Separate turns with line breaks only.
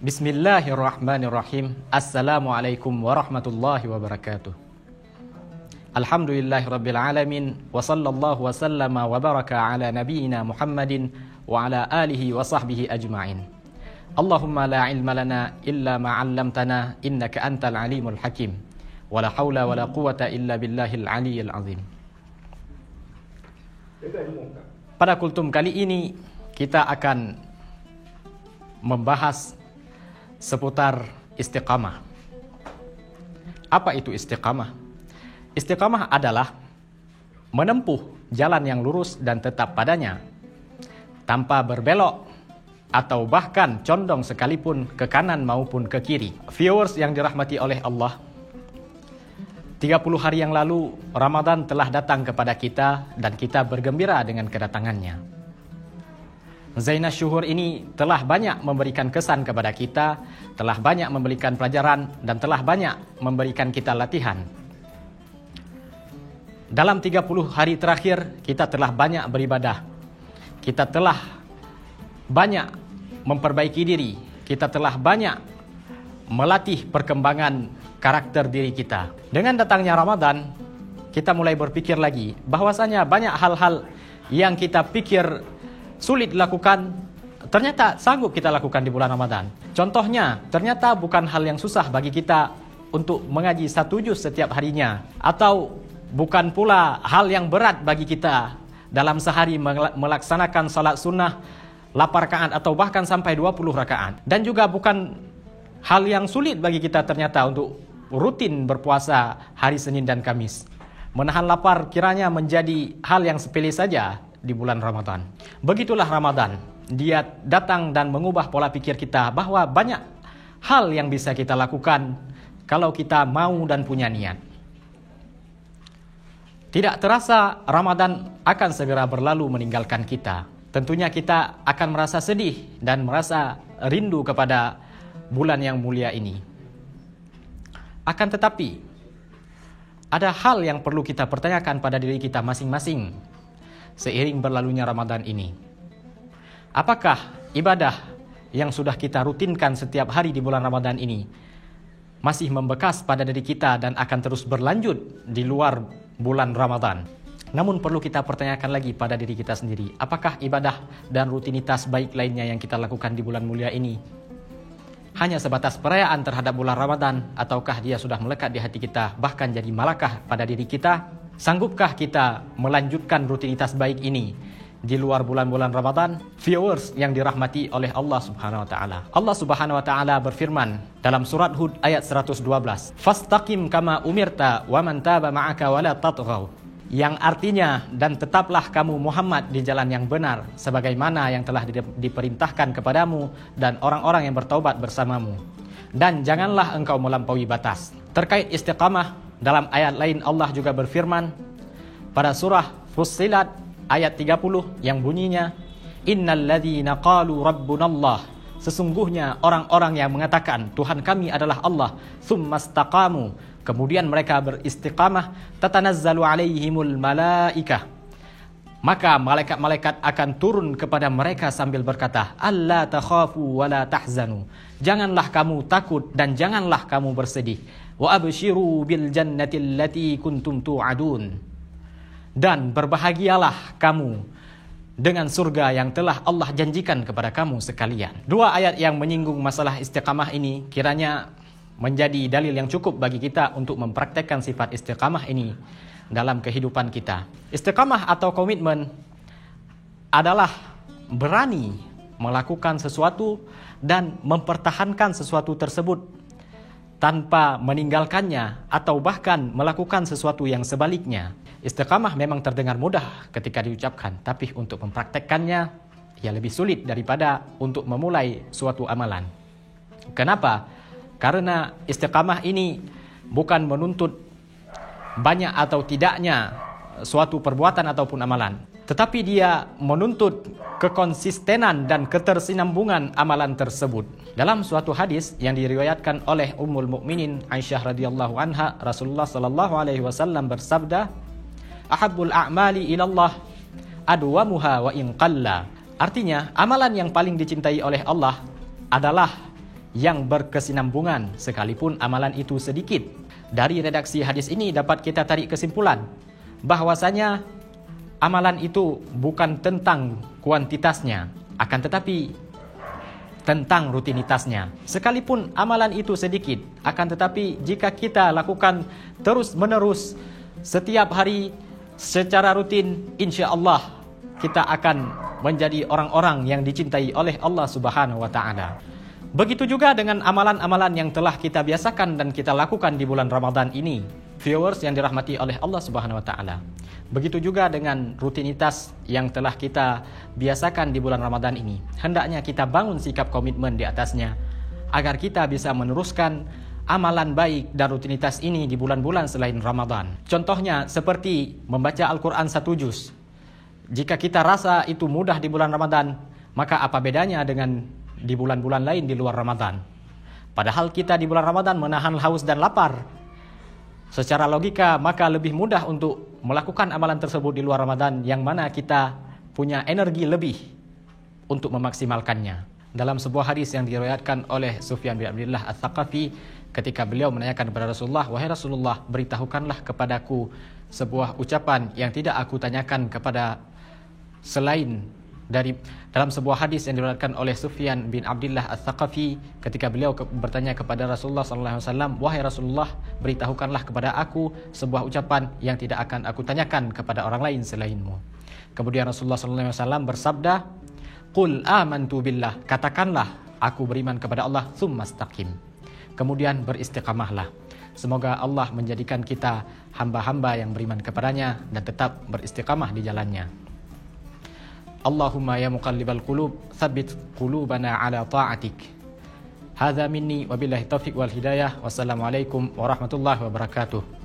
Bismillahirrahmanirrahim. Assalamualaikum warahmatullahi wabarakatuh. Alhamdulillahirabbil alamin wa sallallahu wa sallama wa baraka ala nabiyyina Muhammadin wa ala alihi wa sahbihi ajma'in. Allahumma la ilma lana illa ma 'allamtana innaka antal alimul hakim. Wa la haula wa la quwwata illa billahil aliyyil azim. Pada kultum kali ini kita akan membahas seputar istiqamah. Apa itu istiqamah? Istiqamah adalah menempuh jalan yang lurus dan tetap padanya, tanpa berbelok atau bahkan condong sekalipun ke kanan maupun ke kiri. Viewers yang dirahmati oleh Allah, 30 hari yang lalu Ramadan telah datang kepada kita dan kita bergembira dengan kedatangannya. Zainah Syuhur ini telah banyak memberikan kesan kepada kita, telah banyak memberikan pelajaran, dan telah banyak memberikan kita latihan. Dalam 30 hari terakhir, kita telah banyak beribadah. Kita telah banyak memperbaiki diri. Kita telah banyak melatih perkembangan karakter diri kita. Dengan datangnya Ramadan, kita mulai berpikir lagi bahwasanya banyak hal-hal yang kita pikir sulit dilakukan, ternyata sanggup kita lakukan di bulan Ramadan. Contohnya, ternyata bukan hal yang susah bagi kita untuk mengaji 1 juz setiap harinya, atau bukan pula hal yang berat bagi kita dalam sehari melaksanakan salat sunnah 8 rakaat atau bahkan sampai 20 rakaat. Dan juga bukan hal yang sulit bagi kita ternyata untuk rutin berpuasa hari Senin dan Kamis. Menahan lapar kiranya menjadi hal yang sepele saja di bulan Ramadan. Begitulah Ramadan. Dia datang dan mengubah pola pikir kita bahwa banyak hal yang bisa kita lakukan kalau kita mau dan punya niat. Tidak terasa Ramadan akan segera berlalu meninggalkan kita. Tentunya kita akan merasa sedih dan merasa rindu kepada bulan yang mulia ini. Akan tetapi, ada hal yang perlu kita pertanyakan pada diri kita masing-masing seiring berlalunya Ramadan ini. Apakah ibadah yang sudah kita rutinkan setiap hari di bulan Ramadan ini masih membekas pada diri kita dan akan terus berlanjut di luar bulan Ramadan? Namun perlu kita pertanyakan lagi pada diri kita sendiri, apakah ibadah dan rutinitas baik lainnya yang kita lakukan di bulan mulia ini hanya sebatas perayaan terhadap bulan Ramadan, ataukah dia sudah melekat di hati kita, bahkan jadi malakah pada diri kita? Sanggupkah kita melanjutkan rutinitas baik ini di luar bulan-bulan Ramadan? Viewers yang dirahmati oleh Allah Subhanahu wa taala. Allah Subhanahu wa taala berfirman dalam surat Hud ayat 112, "Fastaqim kama umirta wa man taba ma'aka wa la tatghaw." Yang artinya, dan tetaplah kamu Muhammad di jalan yang benar sebagaimana yang telah diperintahkan kepadamu dan orang-orang yang bertaubat bersamamu. Dan janganlah engkau melampaui batas. Terkait istiqamah, dalam ayat lain Allah juga berfirman pada surah Fussilat ayat 30 yang bunyinya, "Innal ladzina qalu rabbunallah." Sesungguhnya orang-orang yang mengatakan Tuhan kami adalah Allah, tsumastaqamu, kemudian mereka beristiqamah, tatanazzalu alaihimul malaikah, maka malaikat-malaikat akan turun kepada mereka sambil berkata, "Alla takhafu wa la tahzanu." Janganlah kamu takut dan janganlah kamu bersedih. Wa abshiru bil jannati allati kuntum tu'adun. Dan berbahagialah kamu dengan surga yang telah Allah janjikan kepada kamu sekalian. Dua ayat yang menyinggung masalah istiqamah ini kiranya menjadi dalil yang cukup bagi kita untuk mempraktekkan sifat istiqamah ini dalam kehidupan kita. Istiqamah atau komitmen adalah berani melakukan sesuatu dan mempertahankan sesuatu tersebut tanpa meninggalkannya atau bahkan melakukan sesuatu yang sebaliknya. Istiqamah memang terdengar mudah ketika diucapkan, tapi untuk mempraktekkannya ia lebih sulit daripada untuk memulai suatu amalan. Kenapa? Karena istiqamah ini bukan menuntut banyak atau tidaknya suatu perbuatan ataupun amalan, tetapi dia menuntut kekonsistenan dan ketersinambungan amalan tersebut. Dalam suatu hadis yang diriwayatkan oleh Ummul Mukminin Aisyah radhiyallahu anha, Rasulullah sallallahu alaihi wasallam bersabda, "Ahabbul a'mali ilallah adwamuha wa in qalla." Artinya, amalan yang paling dicintai oleh Allah adalah yang berkesinambungan sekalipun amalan itu sedikit. Dari redaksi hadis ini dapat kita tarik kesimpulan bahwasanya amalan itu bukan tentang kuantitasnya, akan tetapi tentang rutinitasnya. Sekalipun amalan itu sedikit, akan tetapi jika kita lakukan terus-menerus setiap hari secara rutin, insya Allah kita akan menjadi orang-orang yang dicintai oleh Allah Subhanahu wa Ta'ala. Begitu juga dengan amalan-amalan yang telah kita biasakan dan kita lakukan di bulan Ramadan ini, viewers yang dirahmati oleh Allah Subhanahu wa Ta'ala. Begitu juga dengan rutinitas yang telah kita biasakan di bulan Ramadan ini. Hendaknya kita bangun sikap komitmen di atasnya agar kita bisa meneruskan amalan baik dan rutinitas ini di bulan-bulan selain Ramadan. Contohnya seperti membaca Al-Quran 1 juz. Jika kita rasa itu mudah di bulan Ramadan, maka apa bedanya dengan di bulan-bulan lain di luar Ramadan? Padahal kita di bulan Ramadan menahan haus dan lapar. Secara logika maka lebih mudah untuk melakukan amalan tersebut di luar Ramadan, yang mana kita punya energi lebih untuk memaksimalkannya. Dalam sebuah hadis yang diriwayatkan oleh Sufyan bin Abdullah Ats-Tsaqafi, ketika beliau menanyakan kepada Rasulullah, "Wahai Rasulullah, beritahukanlah kepadaku sebuah ucapan yang tidak aku tanyakan kepada selain dari." Dalam sebuah hadis yang diriwayatkan oleh Sufyan bin Abdullah Ats-Tsaqafi, ketika beliau bertanya kepada Rasulullah SAW, "Wahai Rasulullah, beritahukanlah kepada aku sebuah ucapan yang tidak akan aku tanyakan kepada orang lain selainmu." Kemudian Rasulullah SAW bersabda, "Qul amantu billah," katakanlah aku beriman kepada Allah, tsumma istaqim, kemudian beristiqamahlah. Semoga Allah menjadikan kita hamba-hamba yang beriman kepadanya dan tetap beristiqamah di jalannya. Allahumma ya muqallibal qulub, tsabbit qulubana ala ta'atik. Hadza minni wabillahi taufiq wal hidayah. Wassalamualaikum warahmatullahi wabarakatuh.